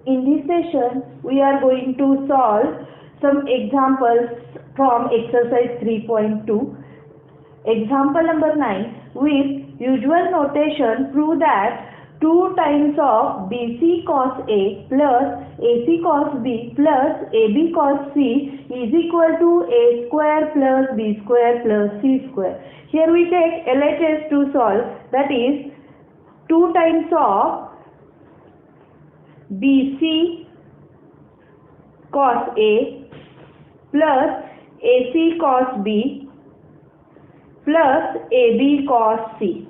In this session, we are going to solve some examples from exercise 3.2. Example number 9. With usual notation, prove that 2 times of BC cos A plus AC cos B plus AB cos C is equal to A square plus B square plus C square. Here we take LHS to solve, that is 2 times of BC cos A plus AC cos B plus AB cos C.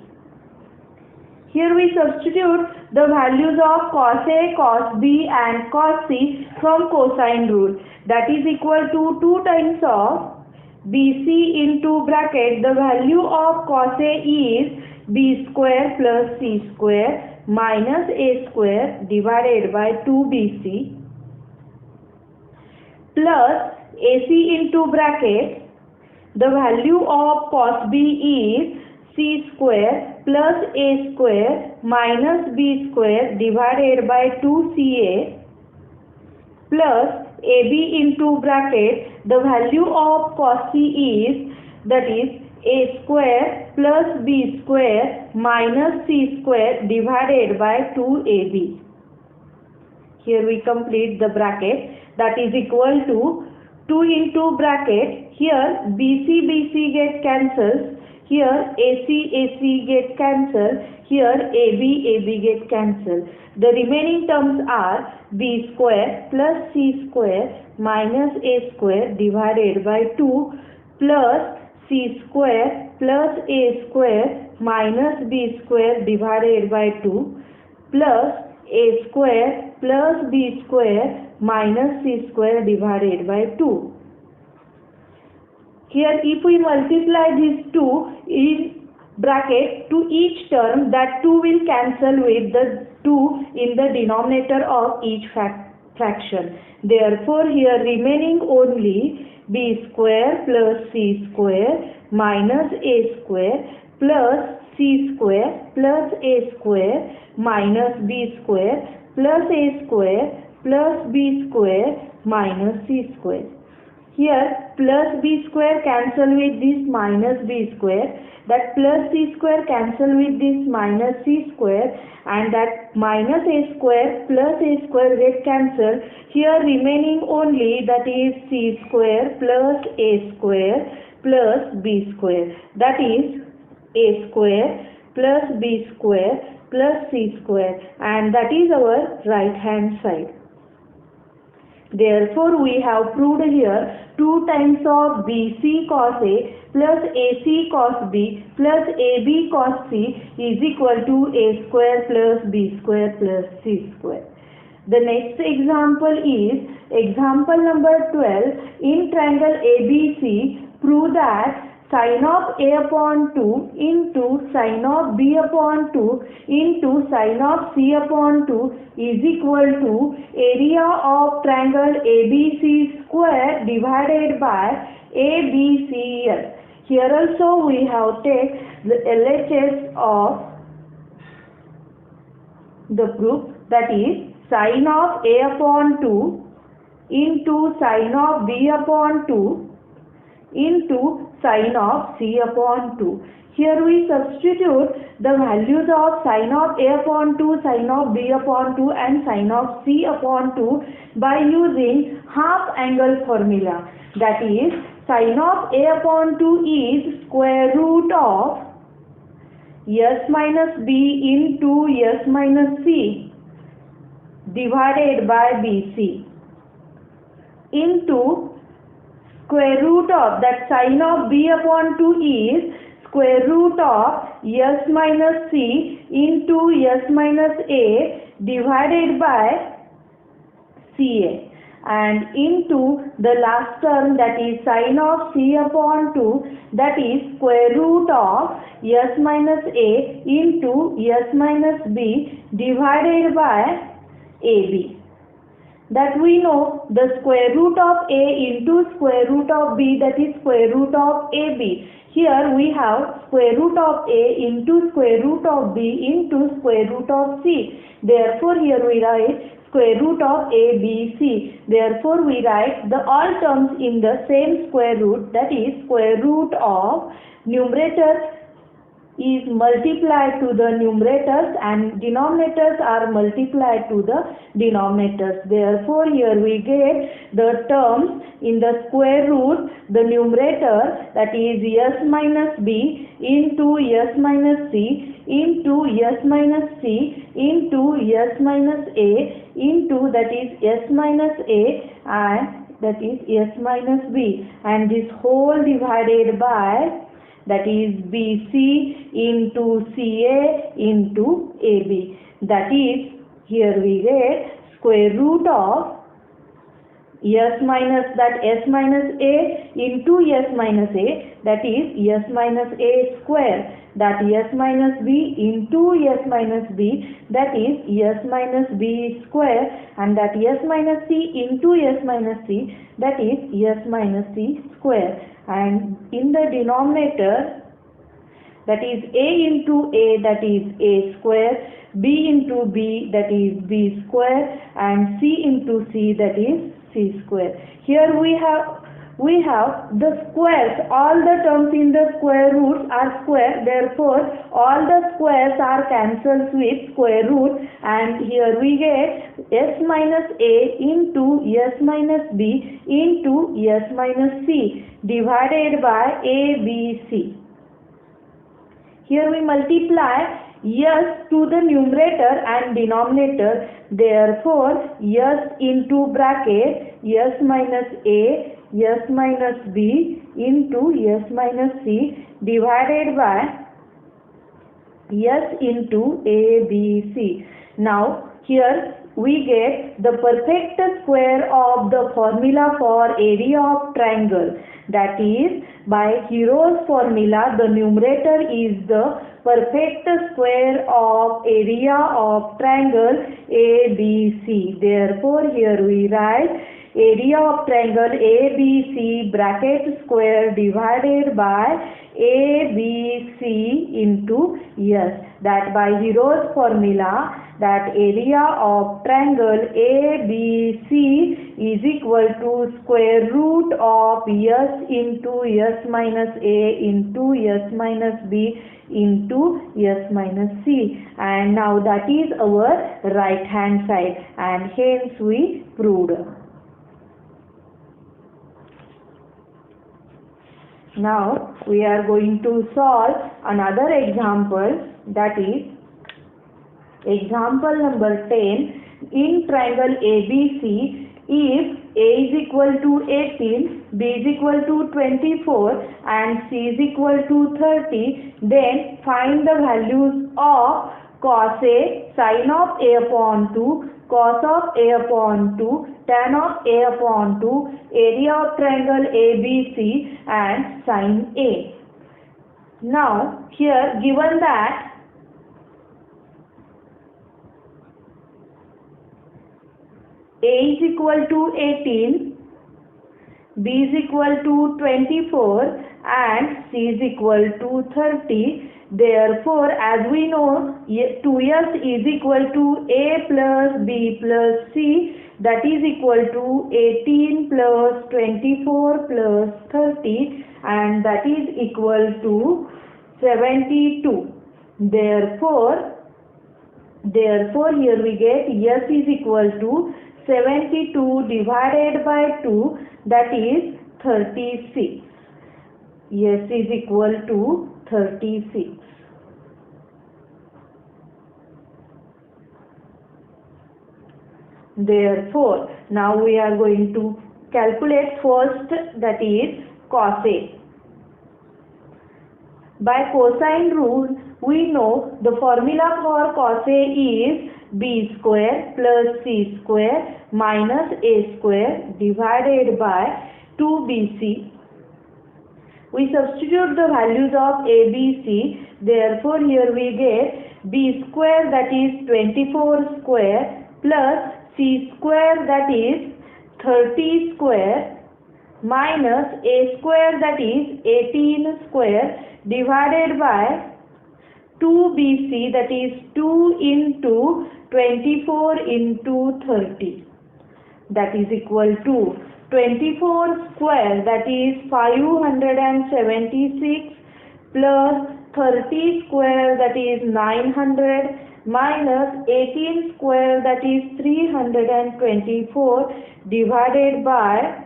Here we substitute the values of cos A, cos B and cos C from cosine rule. That is equal to 2 times of BC into bracket. The value of cos A is B square plus C square minus A square divided by 2BC plus AC into bracket. The value of cos B is C square plus A square minus B square divided by 2CA plus AB into bracket. The value of cos C is, that is, A square plus B square minus C square divided by 2AB. Here we complete the bracket, that is equal to 2 into bracket. Here BC get cancelled. Here AC get cancelled. Here AB get cancelled. The remaining terms are B square plus C square minus A square divided by 2 plus C square plus A square minus B square divided by 2 plus A square plus B square minus C square divided by 2. Here if we multiply these two in bracket to each term, that 2 will cancel with the 2 in the denominator of each fraction. Therefore here remaining only B square plus C square minus A square plus C square plus A square minus B square plus A square plus B square minus C square. Here plus B square cancel with this minus B square, that plus C square cancel with this minus C square, and that minus A square plus A square get cancelled. Here remaining only, that is C square plus A square plus B square, that is A square plus B square plus C square, and that is our right hand side. Therefore, we have proved here 2 times of BC cos A plus AC cos B plus AB cos C is equal to A square plus B square plus C square. The next example is example number 12. In triangle ABC, prove that sin of A upon 2 into sin of B upon 2 into sin of C upon 2 is equal to area of triangle ABC square divided by ABCS. Here also we have taken the LHS of the proof, that is sin of A upon 2 into sin of B upon 2 into sin of C upon 2. Here we substitute the values of sin of A upon 2, sin of B upon 2 and sin of C upon 2 by using half angle formula. That is, sin of A upon 2 is square root of S minus B into S minus C divided by BC into square root of, that sin of B upon 2 is square root of S minus C into S minus A divided by CA, and into the last term, that is sin of C upon 2, that is square root of S minus A into S minus B divided by AB. That we know the square root of A into square root of B, that is square root of AB. Here we have square root of A into square root of B into square root of C. Therefore here we write square root of a, b, c. Therefore, we write the all terms in the same square root, that is square root of numerator is multiplied to the numerators and denominators are multiplied to the denominators. Therefore, here we get the terms in the square root, the numerator, that is s minus b into s minus c into s minus c into s minus a into, that is s minus a, and that is s minus b, and this whole divided by, that is BC into CA into AB. That is, here we get square root of s minus a into s minus a, that is s minus a square, that s minus b into s minus b, that is s minus b square, and that s minus c into s minus c, that is s minus c square. And in the denominator, that is a into a, that is a square, b into b, that is b square, and c into c, that is c square. Here we have the squares. All the terms in the square roots are square. Therefore, all the squares are cancelled with square root, and here we get s minus a into s minus b into s minus c divided by a, b, c. Here we multiply s to the numerator and denominator. Therefore, s into bracket s minus a, s minus b into s minus c divided by s into a, b, c. Now, here we get the perfect square of the formula for area of triangle. That is, by Hero's formula, the numerator is the perfect square of area of triangle ABC. Therefore, here we write area of triangle ABC bracket square divided by ABC into S. That by Hero's formula, that area of triangle ABC is equal to square root of S into S minus A into S minus B into S minus C. And now that is our right hand side, and hence we proved. Now we are going to solve another example, that is example number 10. In triangle ABC, if A is equal to 18, B is equal to 24 and C is equal to 30, then find the values of cos A, sin of A upon 2, cos of A upon 2, tan of A upon 2, area of triangle ABC and sin A. Now here given that A is equal to 18, B is equal to 24 and C is equal to 30. Therefore, as we know, 2S is equal to A plus B plus C, that is equal to 18 plus 24 plus 30, and that is equal to 72. Therefore here we get S is equal to 72 divided by 2, that is 36. S is equal to 36. Therefore, now we are going to calculate first, that is cos A. By cosine rule, we know the formula for cos A is b square plus c square minus a square divided by 2bc. We substitute the values of a, b, c. Therefore, here we get b square, that is 24 square, plus c square, that is 30 square, minus a square, that is 18 square, divided by 2bc, that is 2 into 24 into 30, that is equal to 24 square, that is 576, plus 30 square, that is 900, minus 18 square, that is 324, divided by,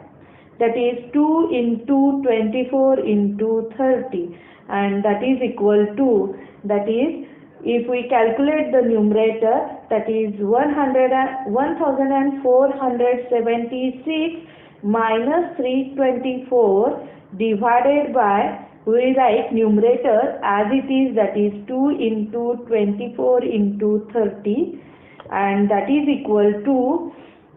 that is 2 into 24 into 30, and that is equal to, that is, if we calculate the numerator, that is 1476 minus 324, divided by, we write numerator as it is, that is 2 into 24 into 30, and that is equal to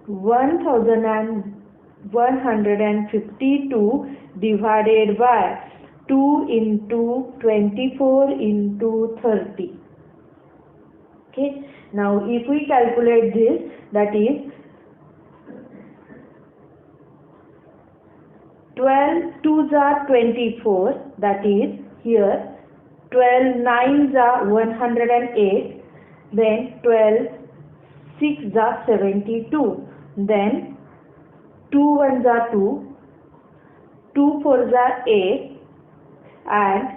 1152, divided by 2 into 24 into 30. Okay, now if we calculate this, that is 12 2s are 24, that is here 12 9s are 108, then 12 6s are 72, then 2 1s are 2, 2 4s are 8, and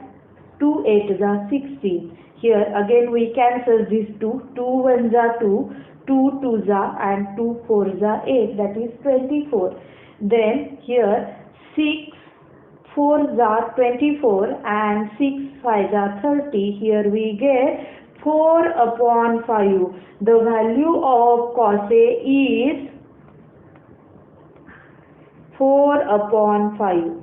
2 8s are 16. Here again we cancel these two. 2 1s are 2, 2 2s are, and 2 4s are 8, that is 24. Then here 6 4s are 24 and 6 5s are 30. Here we get 4 upon 5. The value of cos A is 4 upon 5.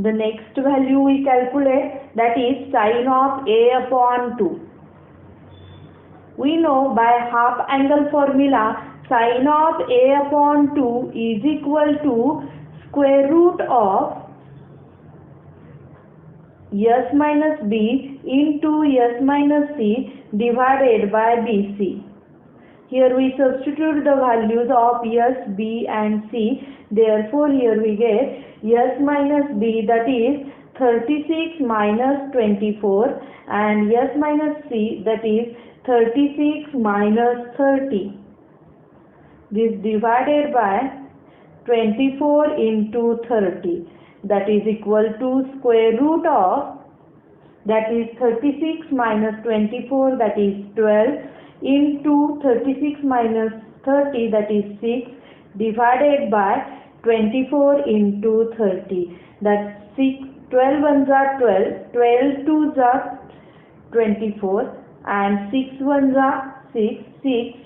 The next value we calculate, that is sin of A upon 2. We know by half angle formula, sin of A upon 2 is equal to square root of S minus B into S minus C divided by BC. Here we substitute the values of S, B and C. Therefore here we get S minus B, that is 36 minus 24, and S minus C, that is 36 minus 30. This divided by 24 into 30, that is equal to square root of, that is 36 minus 24, that is 12, into 36 minus 30, that is 6, divided by 24 into 30, that's 6. 12 ones are 12, 12 twos are 24, and 6 ones are 6, 6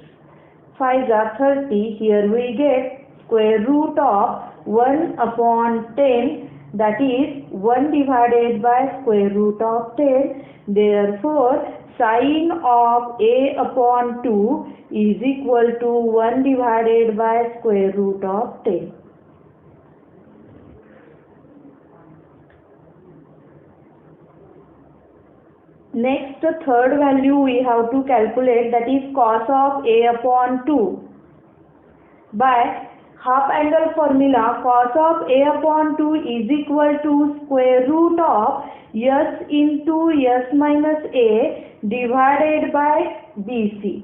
5s are 30. Here we get square root of 1 upon 10, that is 1 divided by square root of 10. Therefore, sin of A upon 2 is equal to 1 divided by square root of 10. Next, the third value we have to calculate, that is cos of A upon 2. By half angle formula, cos of A upon 2 is equal to square root of S into S minus A divided by BC.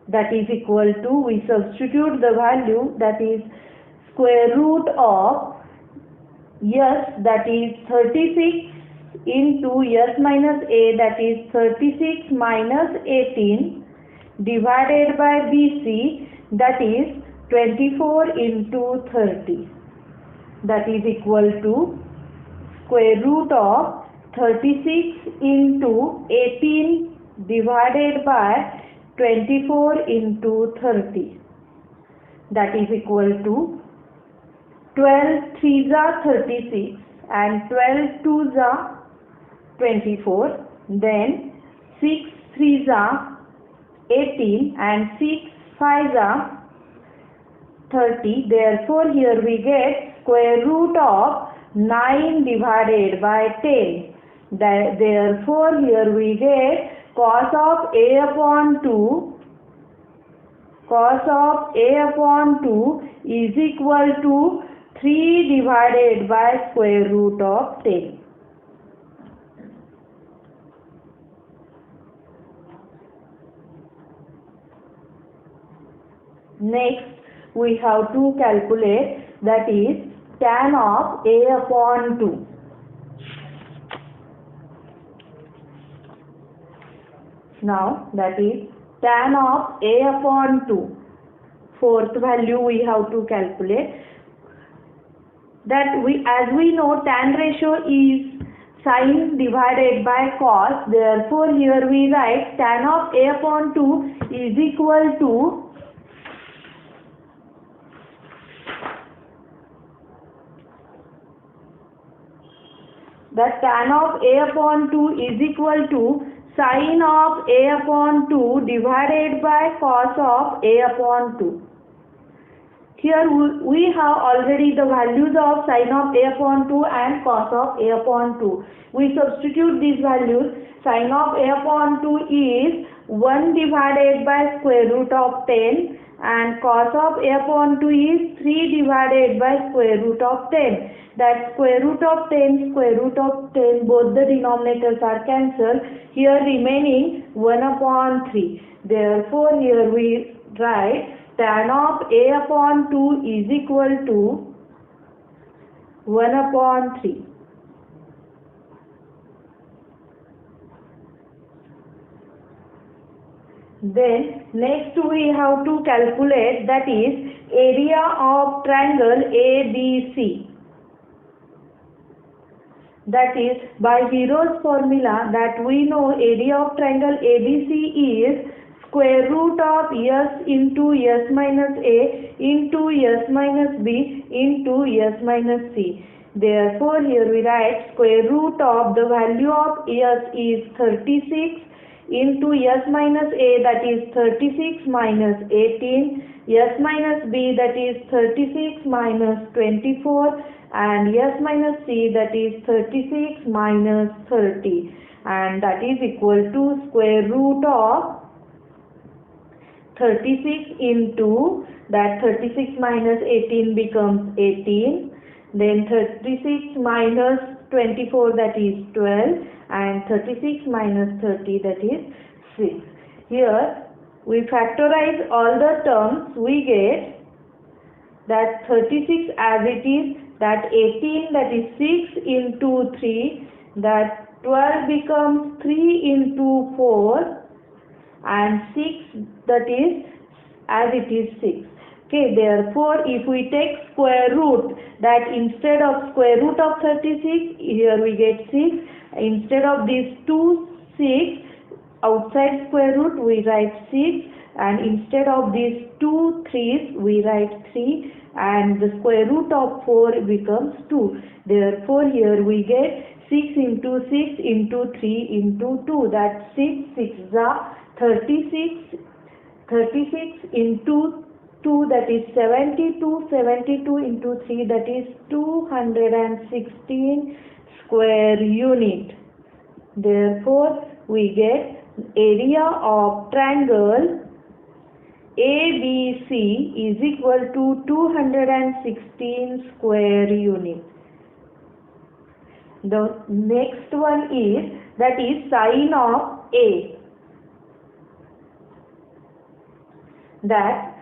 That is equal to, we substitute the value, that is square root of S, that is 36, into S minus A, that is 36 minus 18, divided by BC, that is 24 into 30. That is equal to square root of 36 into 18 divided by 24 into 30. That is equal to 12 3s are 36 and 12 2s are 24, then 6 3s are 18 and 6 5s are 30. Therefore, here we get square root of 9 divided by 10. Therefore, here we get cos of A upon 2. Cos of A upon 2 is equal to 3 divided by square root of 10. Next, we have to calculate, that is tan of a upon 2. Now, that is tan of a upon 2. Fourth value we have to calculate. That as we know, tan ratio is sin divided by cos. Therefore, here we write tan of a upon 2 is equal to that tan of a upon 2 is equal to sin of a upon 2 divided by cos of a upon 2. Here we have already the values of sin of a upon 2 and cos of a upon 2. We substitute these values. Sin of a upon 2 is 1 divided by square root of 10 and cos of a upon 2 is 3 divided by square root of 10. That square root of 10, both the denominators are cancelled. Here remaining 1 upon 3. Therefore, here we write tan of a upon 2 is equal to 1 upon 3. Then next we have to calculate, that is area of triangle ABC. That is by Hero's formula that we know area of triangle ABC is square root of s into s minus a into s minus b into s minus c. Therefore, here we write square root of the value of s is 36 into s minus a, that is 36 minus 18, s minus b, that is 36 minus 24, and s minus c, that is 36 minus 30, and that is equal to square root of 36 into that 36 minus 18 becomes 18, then 36 minus 24, that is 12, and 36 minus 30, that is 6. Here we factorize all the terms, we get that 36 as it is, that 18, that is 6 into 3, that 12 becomes 3 into 4, and 6, that is as it is 6. Okay, therefore if we take square root, that instead of square root of 36, here we get 6. Instead of these 2 6, outside square root we write 6, and instead of these 2 3's we write 3, and the square root of 4 becomes 2. Therefore here we get 6 into 6 into 3 into 2, that 6 6 are 36, 36 into 2, that is 72, 72 into 3, that is 216 square unit. Therefore, we get area of triangle ABC is equal to 216 square unit. The next one is, that is sin of A. That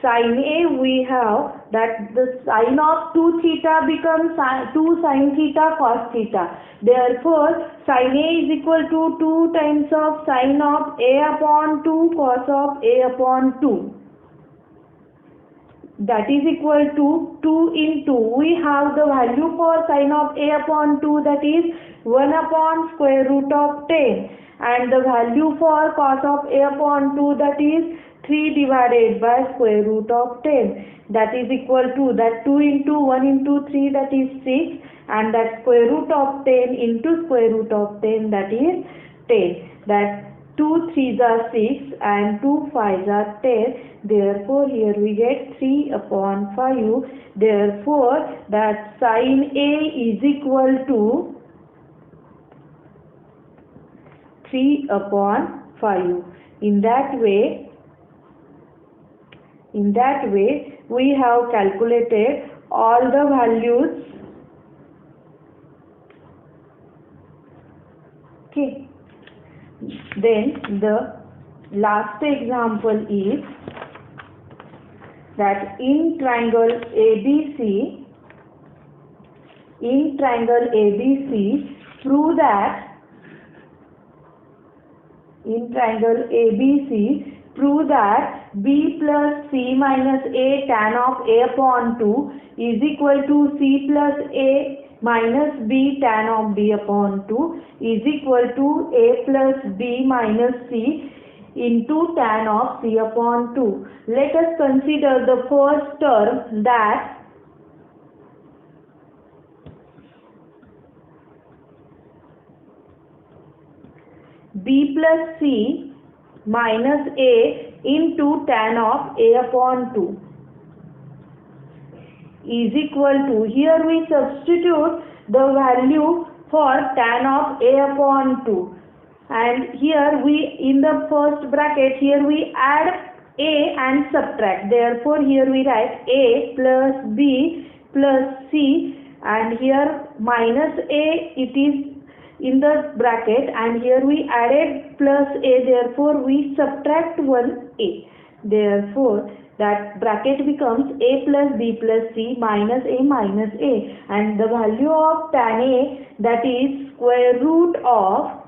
sin A we have that the sin of 2 theta becomes 2 sin theta cos theta. Therefore, sin A is equal to 2 times of sin of A upon 2 cos of A upon 2. That is equal to 2 into, we have the value for sin of A upon 2, that is 1 upon square root of 10, and the value for cos of A upon 2, that is 3 divided by square root of 10. That is equal to, that 2 into 1 into 3, that is 6, and that square root of 10 into square root of 10, that is 10. That 2 3's are 6 and 2 5's are 10. Therefore, here we get 3 upon 5. Therefore, that sin A is equal to 3 upon 5. In that way, In that way, we have calculated all the values. Okay. Then the last example is that in triangle ABC, prove that B plus C minus A tan of A upon 2 is equal to C plus A minus B tan of B upon 2 is equal to A plus B minus C into tan of C upon 2. Let us consider the first term, that B plus C minus A into tan of A upon 2 is equal to, here we substitute the value for tan of A upon 2, and here we, in the first bracket, here we add A and subtract. Therefore here we write A plus B plus C, and here minus A it is in the bracket, and here we added plus A, therefore we subtract one A. Therefore that bracket becomes A plus B plus C minus A, and the value of tan A, that is square root of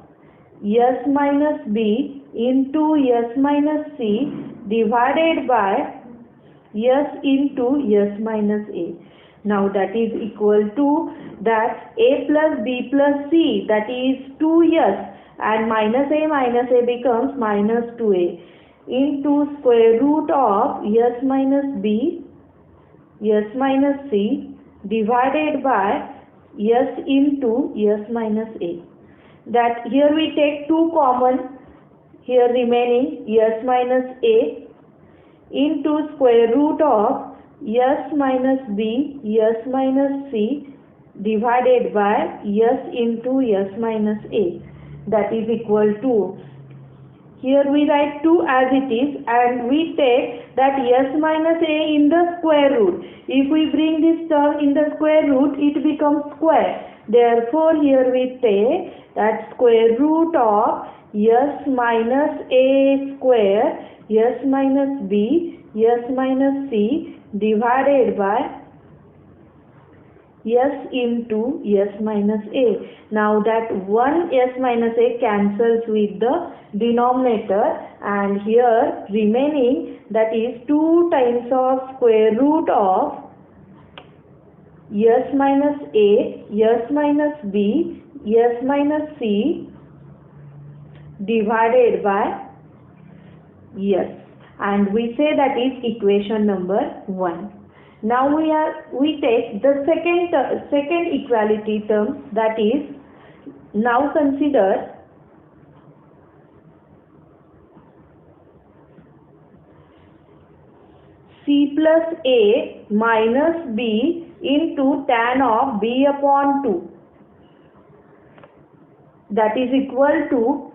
S minus B into S minus C divided by S into S minus A. Now that is equal to that A plus B plus C, that is 2S, and minus A becomes minus 2A into square root of S minus B, S minus C divided by S into S minus A. That here we take 2 common, here remaining S minus A into square root of S minus B, S minus C divided by S into S minus A, that is equal to, here we write 2 as it is, and we take that S minus A in the square root. If we bring this term in the square root, it becomes square. Therefore here we take that square root of S minus A square, S minus B, S minus C divided by S into S minus A. Now that one S minus A cancels with the denominator, and here remaining, that is 2 times of square root of S minus A, S minus B, S minus C divided by S, and we say that is equation number 1. Now we take the second equality term, that is, now consider C plus A minus B into tan of B upon 2, that is equal to,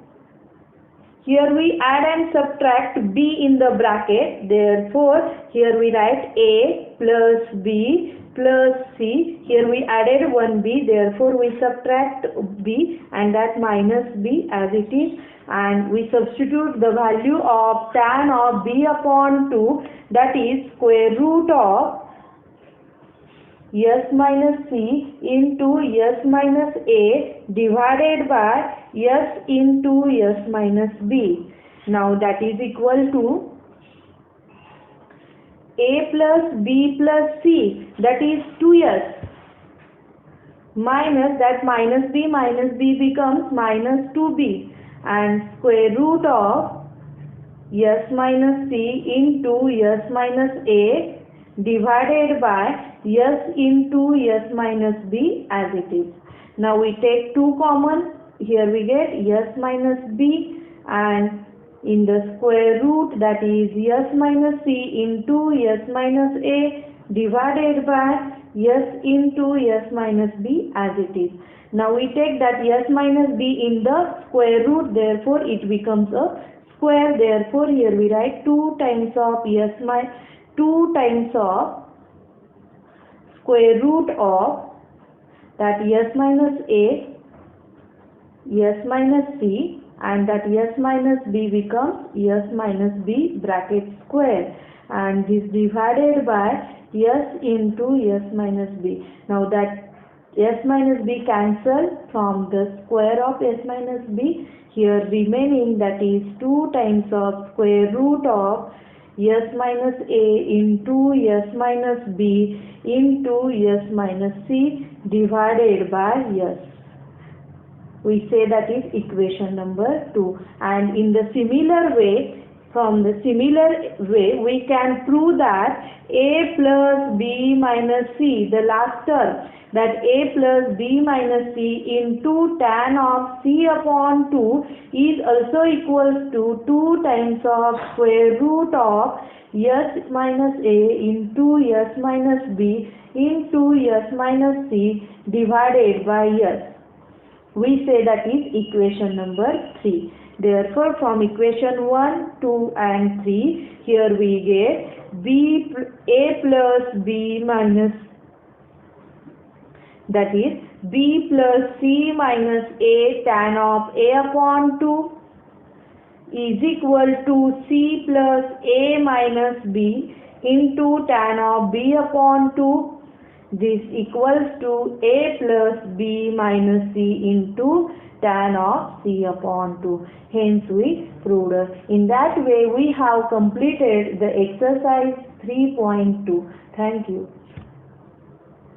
here we add and subtract B in the bracket, therefore here we write A plus B plus C, here we added one B, therefore we subtract B and that minus B as it is, and we substitute the value of tan of B upon 2, that is square root of S minus C into S minus A divided by S into S minus B. Now that is equal to A plus B plus C, that is 2S, minus that minus B becomes minus 2B, and square root of S minus C into S minus A divided by S into S minus B as it is. Now we take 2 common, here we get S minus B, and in the square root, that is S minus C into S minus A divided by S into S minus B as it is. Now we take that S minus B in the square root, therefore it becomes a square, therefore here we write 2 times of 2 times of square root of that s minus a, s minus c, and that s minus b becomes s minus b bracket square, and this divided by s into s minus b. Now that s minus b cancel from the square of s minus b. Here remaining, that is 2 times of square root of s minus a into s minus b into s minus c divided by s. We say that is equation number 2. And in the similar way, from the similar way, we can prove that a plus b minus c, the last term, that a plus b minus c into tan of c upon 2 is also equals to 2 times of square root of s minus a into s minus b into s minus c divided by s. We say that is equation number 3. Therefore, from equation 1, 2 and 3, here we get a plus b minus, that is b plus c minus a tan of a upon 2 is equal to c plus a minus b into tan of b upon 2. This equals to a plus b minus c into tan of c upon 2. Hence we proved. In that way we have completed the exercise 3.2. Thank you.